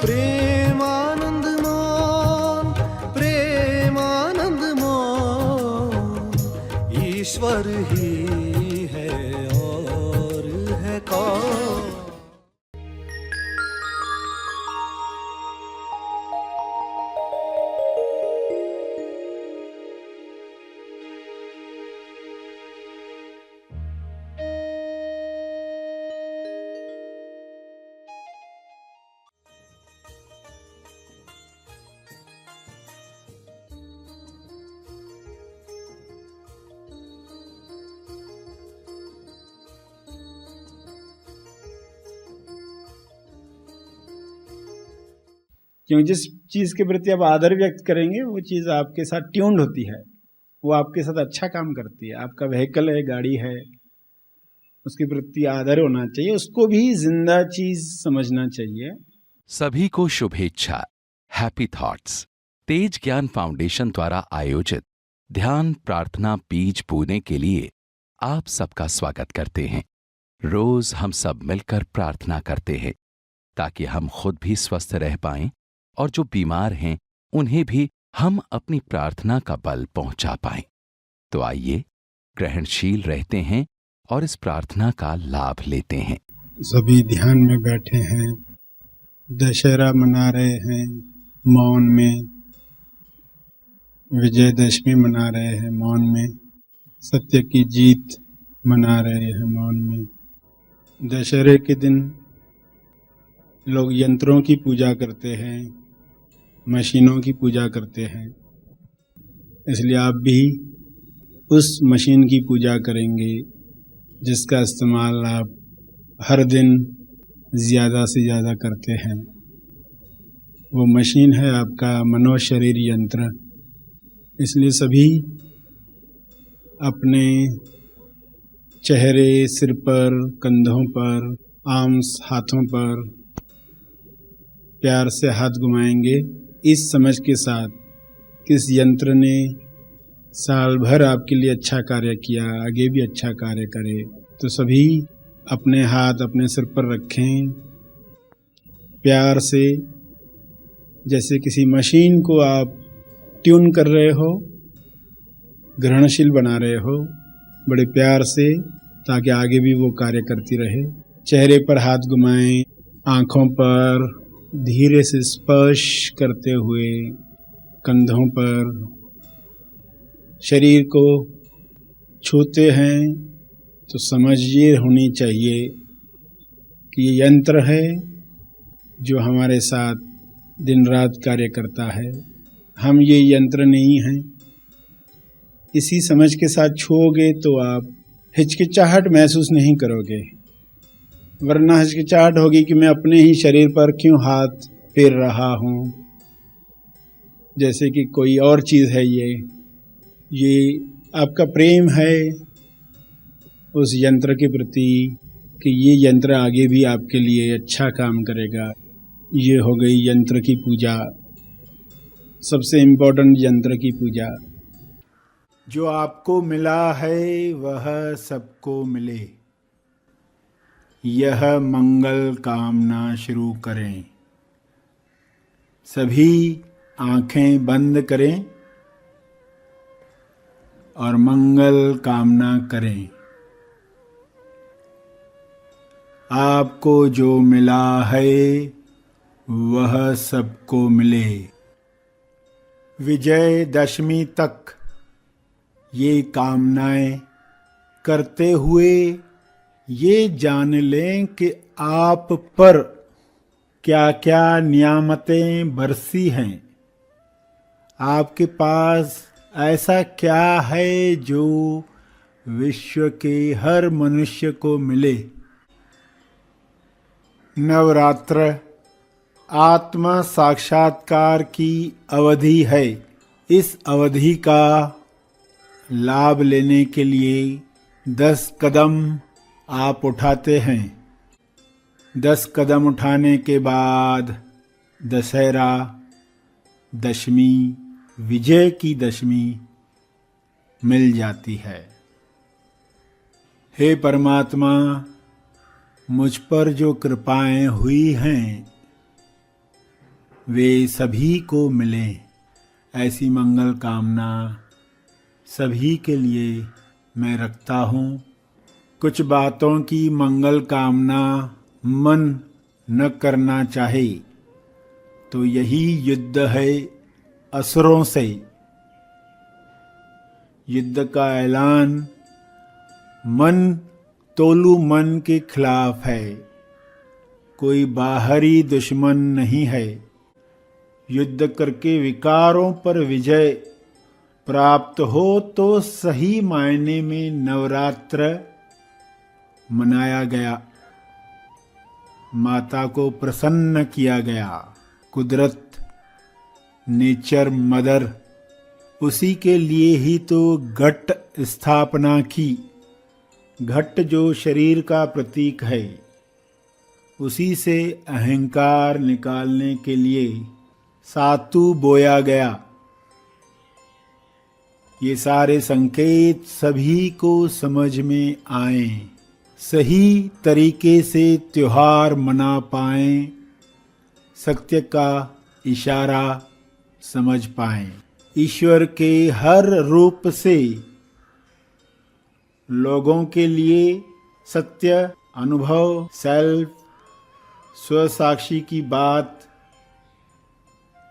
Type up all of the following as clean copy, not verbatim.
प्रेमानंद मोन, प्रेमानंद मोन, ईश्वर ही है और है कौन। क्यों जिस चीज के प्रति आप आदर व्यक्त करेंगे वो चीज आपके साथ ट्यून्ड होती है, वो आपके साथ अच्छा काम करती है। आपका व्हीकल है, गाड़ी है, उसके प्रति आदर होना चाहिए, उसको भी जिंदा चीज समझना चाहिए। सभी को शुभेच्छा। हैप्पी थॉट्स तेज ज्ञान फाउंडेशन द्वारा आयोजित ध्यान प्रार्थना बीज बोने के लिए आप सबका स्वागत करते हैं। रोज हम सब मिलकर प्रार्थना करते हैं ताकि हम खुद भी स्वस्थ रह पाएं और जो बीमार हैं उन्हें भी हम अपनी प्रार्थना का बल पहुंचा पाएं। तो आइए ग्रहणशील रहते हैं और इस प्रार्थना का लाभ लेते हैं। सभी ध्यान में बैठे हैं, दशहरा मना रहे हैं मौन में, विजयदशमी मना रहे हैं मौन में, सत्य की जीत मना रहे हैं मौन में। दशहरे के दिन लोग यंत्रों की पूजा करते हैं, मशीनों की पूजा करते हैं, इसलिए आप भी उस मशीन की पूजा करेंगे जिसका इस्तेमाल आप हर दिन ज़्यादा से ज़्यादा करते हैं। वो मशीन है आपका मनोशरीर यंत्र। इसलिए सभी अपने चेहरे, सिर पर, कंधों पर, आर्म्स, हाथों पर प्यार से हाथ घुमाएंगे, इस समझ के साथ कि इस यंत्र ने साल भर आपके लिए अच्छा कार्य किया, आगे भी अच्छा कार्य करे। तो सभी अपने हाथ अपने सिर पर रखें, प्यार से, जैसे किसी मशीन को आप ट्यून कर रहे हो, ग्रहणशील बना रहे हो, बड़े प्यार से, ताकि आगे भी वो कार्य करती रहे। चेहरे पर हाथ घुमाएं, आँखों पर धीरे से स्पर्श करते हुए, कंधों पर, शरीर को छूते हैं तो समझ ये होनी चाहिए कि ये यंत्र है जो हमारे साथ दिन रात कार्य करता है, हम ये यंत्र नहीं हैं। इसी समझ के साथ छूओगे तो आप हिचकिचाहट महसूस नहीं करोगे, वरना हिचकिचाहट होगी कि मैं अपने ही शरीर पर क्यों हाथ फेर रहा हूँ, जैसे कि कोई और चीज़ है। ये आपका प्रेम है उस यंत्र के प्रति कि ये यंत्र आगे भी आपके लिए अच्छा काम करेगा। ये हो गई यंत्र की पूजा, सबसे इम्पोर्टेंट यंत्र की पूजा। जो आपको मिला है वह सबको मिले, यह मंगल कामना शुरू करें। सभी आंखें बंद करें और मंगल कामना करें। आपको जो मिला है वह सबको मिले। विजयदशमी तक ये कामनाएं करते हुए ये जान लें कि आप पर क्या क्या नियामतें बरसी हैं। आपके पास ऐसा क्या है जो विश्व के हर मनुष्य को मिले। नवरात्र आत्मा साक्षात्कार की अवधि है। इस अवधि का लाभ लेने के लिए 10 कदम आप उठाते हैं। 10 कदम उठाने के बाद दशहरा, दशमी, विजय की दशमी मिल जाती है। हे परमात्मा, मुझ पर जो कृपाएं हुई हैं वे सभी को मिलें, ऐसी मंगल कामना सभी के लिए मैं रखता हूँ। कुछ बातों की मंगल कामना मन न करना चाहे तो यही युद्ध है असुरों से। युद्ध का ऐलान मन तोलू मन के खिलाफ है, कोई बाहरी दुश्मन नहीं है। युद्ध करके विकारों पर विजय प्राप्त हो तो सही मायने में नवरात्र मनाया गया, माता को प्रसन्न किया गया। कुदरत, नेचर मदर, उसी के लिए ही तो घट स्थापना की। घट जो शरीर का प्रतीक है, उसी से अहंकार निकालने के लिए सातु बोया गया। ये सारे संकेत सभी को समझ में आए, सही तरीके से त्योहार मना पाएं, सत्य का इशारा समझ पाएं। ईश्वर के हर रूप से लोगों के लिए सत्य, अनुभव, सेल्फ, स्वसाक्षी की बात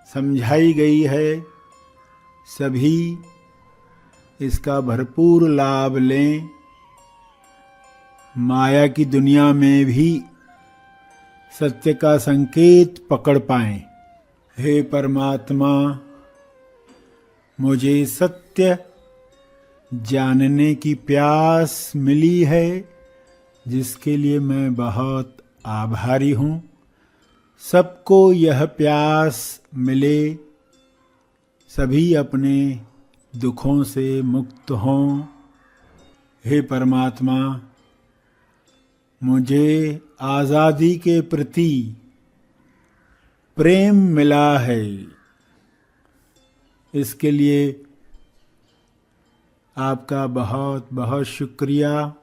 समझाई गई है। सभी इसका भरपूर लाभ लें, माया की दुनिया में भी सत्य का संकेत पकड़ पाएं। हे परमात्मा, मुझे सत्य जानने की प्यास मिली है, जिसके लिए मैं बहुत आभारी हूँ। सबको यह प्यास मिले, सभी अपने दुखों से मुक्त हों। हे परमात्मा, मुझे आज़ादी के प्रति प्रेम मिला है, इसके लिए आपका बहुत बहुत शुक्रिया।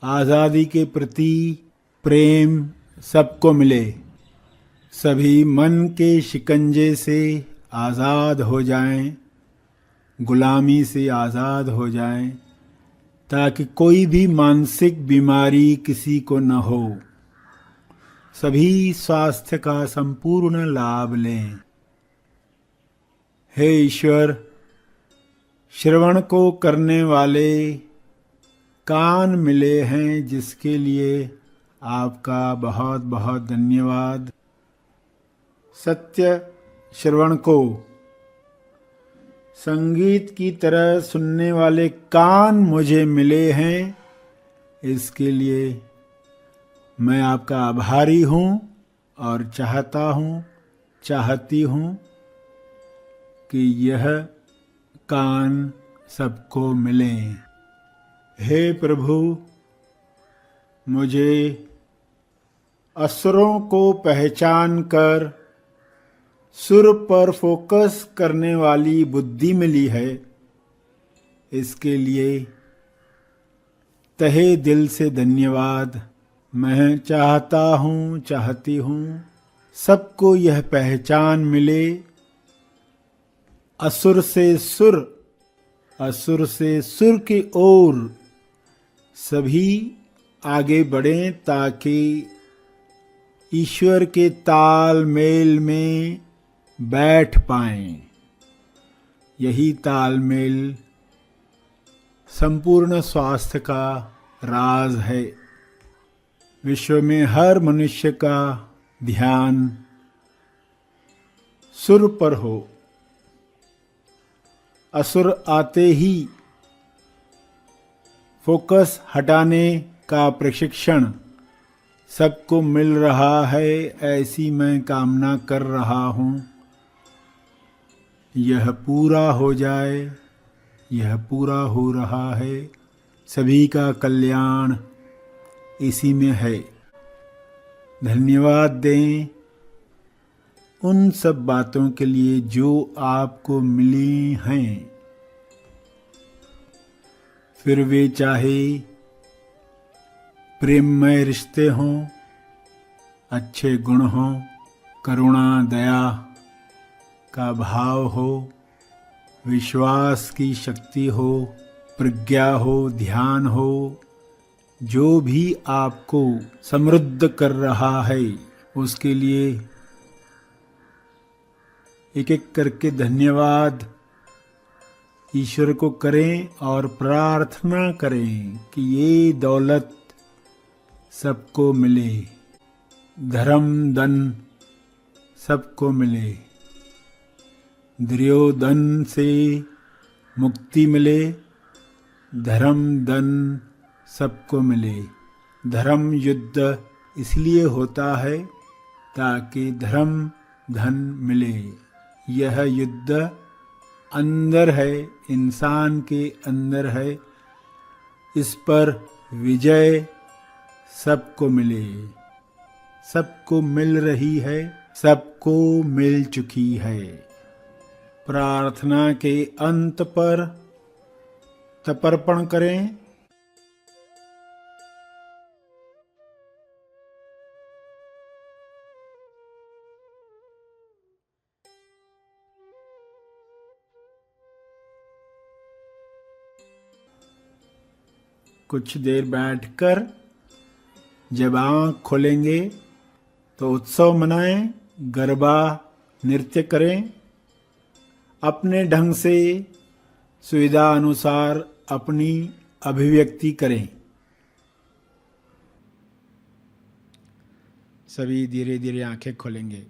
आज़ादी के प्रति प्रेम सबको मिले, सभी मन के शिकंजे से आज़ाद हो जाएं, गुलामी से आज़ाद हो जाएं, ताकि कोई भी मानसिक बीमारी किसी को न हो। सभी स्वास्थ्य का संपूर्ण लाभ लें। हे ईश्वर, श्रवण को करने वाले कान मिले हैं, जिसके लिए आपका बहुत बहुत धन्यवाद। सत्य श्रवण को संगीत की तरह सुनने वाले कान मुझे मिले हैं, इसके लिए मैं आपका आभारी हूँ और चाहती हूँ कि यह कान सबको मिलें। हे प्रभु, मुझे असुरों को पहचान कर सुर पर फोकस करने वाली बुद्धि मिली है, इसके लिए तहे दिल से धन्यवाद। मैं चाहती हूँ सबको यह पहचान मिले, असुर से सुर की ओर सभी आगे बढ़ें, ताकि ईश्वर के तालमेल में बैठ पाएं। यही तालमेल संपूर्ण स्वास्थ्य का राज है। विश्व में हर मनुष्य का ध्यान सुर पर हो। असुर आते ही फोकस हटाने का प्रशिक्षण सबको मिल रहा है, ऐसी मैं कामना कर रहा हूँ। यह पूरा हो जाए, यह पूरा हो रहा है। सभी का कल्याण इसी में है। धन्यवाद दें उन सब बातों के लिए जो आपको मिली हैं, फिर वे चाहे प्रेममय रिश्ते हों, अच्छे गुण हों, करुणा दया का भाव हो, विश्वास की शक्ति हो, प्रज्ञा हो, ध्यान हो, जो भी आपको समृद्ध कर रहा है उसके लिए एक एक करके धन्यवाद ईश्वर को करें और प्रार्थना करें कि ये दौलत सबको मिले, धर्म धन सबको मिले, दुर्योधन से मुक्ति मिले, धर्म धन सबको मिले। धर्म युद्ध इसलिए होता है ताकि धर्म धन मिले। यह युद्ध अंदर है, इंसान के अंदर है। इस पर विजय सबको मिले, सबको मिल रही है, सबको मिल चुकी है। प्रार्थना के अंत पर तर्पण करें। कुछ देर बैठकर जब आँख खोलेंगे तो उत्सव मनाएं, गरबा नृत्य करें, अपने ढंग से सुविधा अनुसार अपनी अभिव्यक्ति करें। सभी धीरे धीरे आंखें खोलेंगे।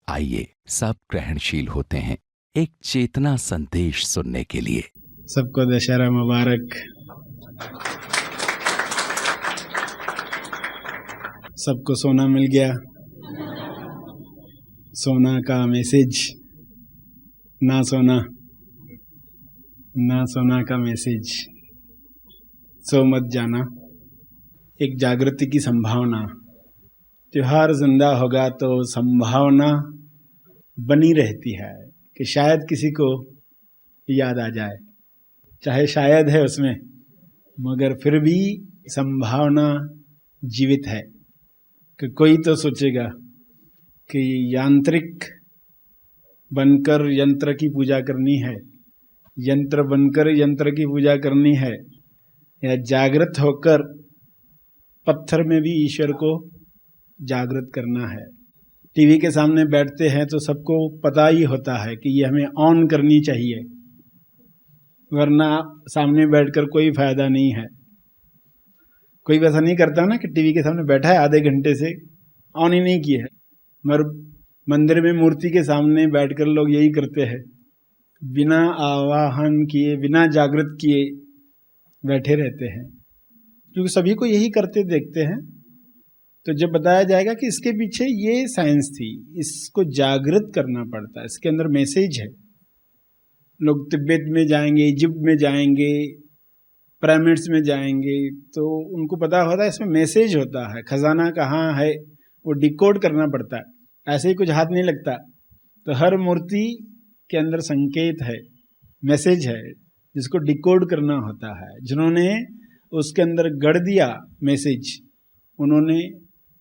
आइए सब ग्रहणशील होते हैं एक चेतना संदेश सुनने के लिए। सबको दशहरा मुबारक। सबको सोना मिल गया। सोना का मैसेज, ना सोना, ना सोना का मैसेज। सो मत जाना। एक जागृति की संभावना। त्योहार जिंदा होगा तो संभावना बनी रहती है कि शायद किसी को याद आ जाए, चाहे शायद है उसमें, मगर फिर भी संभावना जीवित है कि कोई तो सोचेगा कि यांत्रिक बनकर यंत्र की पूजा करनी है, यंत्र बनकर यंत्र की पूजा करनी है, या जागृत होकर पत्थर में भी ईश्वर को जागृत करना है। टीवी के सामने बैठते हैं तो सबको पता ही होता है कि ये हमें ऑन करनी चाहिए, वरना सामने बैठकर कोई फायदा नहीं है। कोई वैसा नहीं करता ना कि टीवी के सामने बैठा है आधे घंटे से ऑन ही नहीं किया है, मगर मंदिर में मूर्ति के सामने बैठकर लोग यही करते हैं, बिना आवाहन किए, बिना जागृत किए बैठे रहते हैं, क्योंकि सभी को यही करते देखते हैं। तो जब बताया जाएगा कि इसके पीछे ये साइंस थी, इसको जागृत करना पड़ता है, इसके अंदर मैसेज है। लोग तिब्बत में जाएंगे, इजिप्ट में जाएंगे, पिरामिड्स में जाएंगे, तो उनको पता होता है इसमें मैसेज होता है, खजाना कहाँ है वो डिकोड करना पड़ता है। ऐसे ही कुछ हाथ नहीं लगता। तो हर मूर्ति के अंदर संकेत है, मैसेज है, जिसको डिकोड करना होता है। जिन्होंने उसके अंदर गढ़ दिया मैसेज, उन्होंने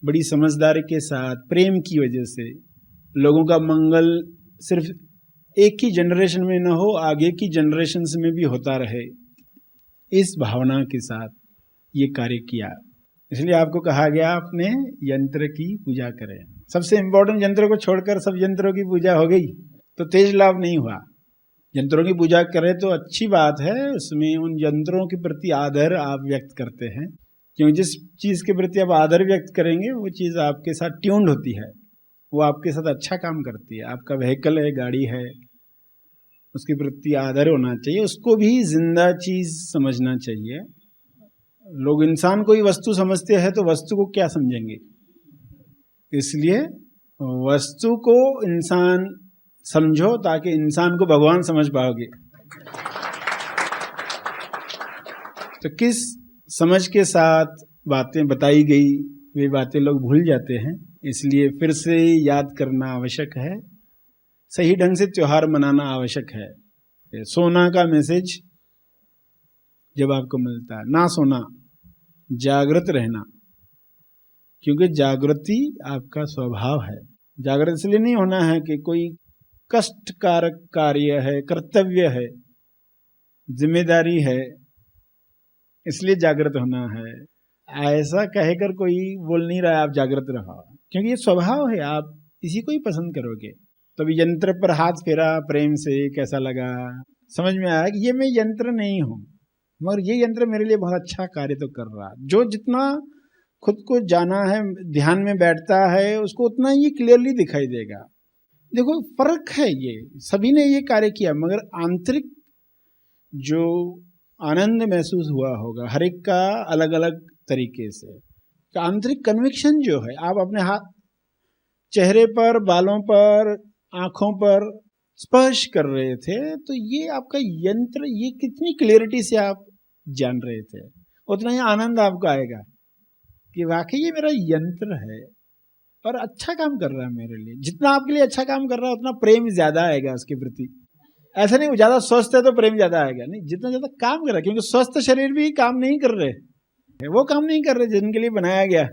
बड़ी समझदारी के साथ, प्रेम की वजह से, लोगों का मंगल सिर्फ एक ही जनरेशन में न हो, आगे की जनरेशन्स में भी होता रहे, इस भावना के साथ ये कार्य किया। इसलिए आपको कहा गया अपने यंत्र की पूजा करें। सबसे इंपॉर्टेंट यंत्र को छोड़कर सब यंत्रों की पूजा हो गई तो तेज लाभ नहीं हुआ। यंत्रों की पूजा करें तो अच्छी बात है, उसमें उन यंत्रों के प्रति आदर आप व्यक्त करते हैं, क्योंकि जिस चीज़ के प्रति आप आदर व्यक्त करेंगे वो चीज़ आपके साथ ट्यून्ड होती है, वो आपके साथ अच्छा काम करती है। आपका व्हीकल है, गाड़ी है, उसके प्रति आदर होना चाहिए, उसको भी जिंदा चीज समझना चाहिए। लोग इंसान को ही वस्तु समझते हैं तो वस्तु को क्या समझेंगे? इसलिए वस्तु को इंसान समझो ताकि इंसान को भगवान समझ पाओगे। तो किस समझ के साथ बातें बताई गई वे बातें लोग भूल जाते हैं, इसलिए फिर से याद करना आवश्यक है, सही ढंग से त्योहार मनाना आवश्यक है। सोना का मैसेज जब आपको मिलता है, ना सोना, जागृत रहना, क्योंकि जागृति आपका स्वभाव है। जागृत इसलिए नहीं होना है कि कोई कष्टकारक कार्य है, कर्तव्य है, जिम्मेदारी है, इसलिए जागृत होना है। ऐसा कहकर कोई बोल नहीं रहा है आप जागृत रहो, क्योंकि ये स्वभाव है, आप इसी को ही पसंद करोगे। तो अभी यंत्र पर हाथ फेरा प्रेम से, कैसा लगा, समझ में आया कि ये मैं यंत्र नहीं हूं, मगर ये यंत्र मेरे लिए बहुत अच्छा कार्य तो कर रहा। जो जितना खुद को जाना है, ध्यान में बैठता है, उसको उतना ये क्लियरली दिखाई देगा। देखो फर्क है, ये सभी ने ये कार्य किया, मगर आंतरिक जो आनंद महसूस हुआ होगा हर एक का अलग अलग तरीके से। तो आंतरिक कन्विक्शन जो है, आप अपने हाथ चेहरे पर, बालों पर, आंखों पर स्पर्श कर रहे थे, तो ये आपका यंत्र, ये कितनी क्लियरिटी से आप जान रहे थे, उतना ही आनंद आपको आएगा कि वाकई ये मेरा यंत्र है और अच्छा काम कर रहा है मेरे लिए। जितना आपके लिए अच्छा काम कर रहा है उतना प्रेम ज्यादा आएगा उसके प्रति। ऐसा नहीं वो ज्यादा स्वस्थ है तो प्रेम ज्यादा आएगा, नहीं, जितना ज्यादा काम कर रहा है, क्योंकि स्वस्थ शरीर भी काम नहीं कर रहे, वो काम नहीं कर रहे जिनके लिए बनाया गया,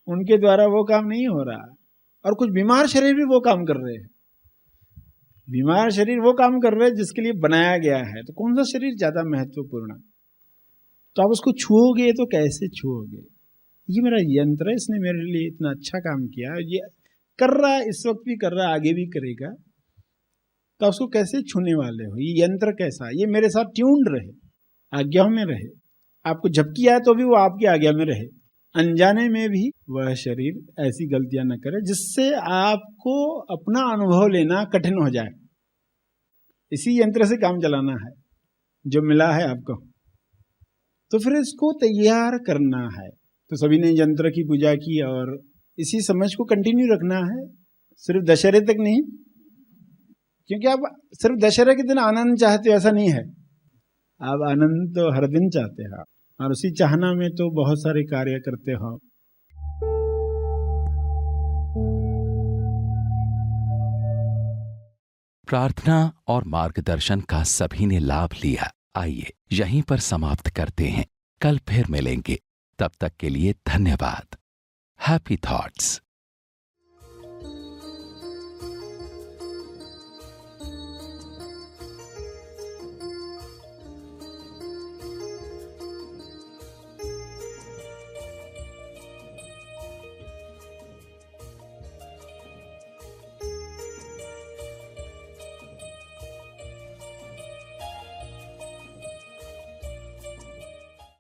उनके द्वारा वो काम नहीं हो रहा। और कुछ बीमार शरीर भी वो काम कर रहे हैं, बीमार शरीर वो काम कर रहे हैं जिसके लिए बनाया गया है। तो कौन सा शरीर ज्यादा महत्वपूर्ण? तो आप उसको छुओगे तो कैसे छुओगे? ये मेरा यंत्र है, इसने मेरे लिए इतना अच्छा काम किया, ये कर रहा है, इस वक्त भी कर रहा है, आगे भी करेगा, तो आप उसको कैसे छूने वाले हो? ये यंत्र कैसा? ये मेरे साथ ट्यून्ड रहे, आज्ञा में रहे, आपको झपकी आए तो भी वो आपकी आज्ञा में रहे, अनजाने में भी वह शरीर ऐसी गलतियां न करे जिससे आपको अपना अनुभव लेना कठिन हो जाए। इसी यंत्र से काम चलाना है जो मिला है आपको, तो फिर इसको तैयार करना है। तो सभी ने यंत्र की पूजा की और इसी समझ को कंटिन्यू रखना है, सिर्फ दशहरे तक नहीं, क्योंकि आप सिर्फ दशहरे के दिन आनंद चाहते हो ऐसा नहीं है, आप आनंद तो हर दिन चाहते हो, और उसी चाहना में तो बहुत सारे कार्य करते हो। प्रार्थना और मार्गदर्शन का सभी ने लाभ लिया। आइए यहीं पर समाप्त करते हैं, कल फिर मिलेंगे, तब तक के लिए धन्यवाद। Happy thoughts.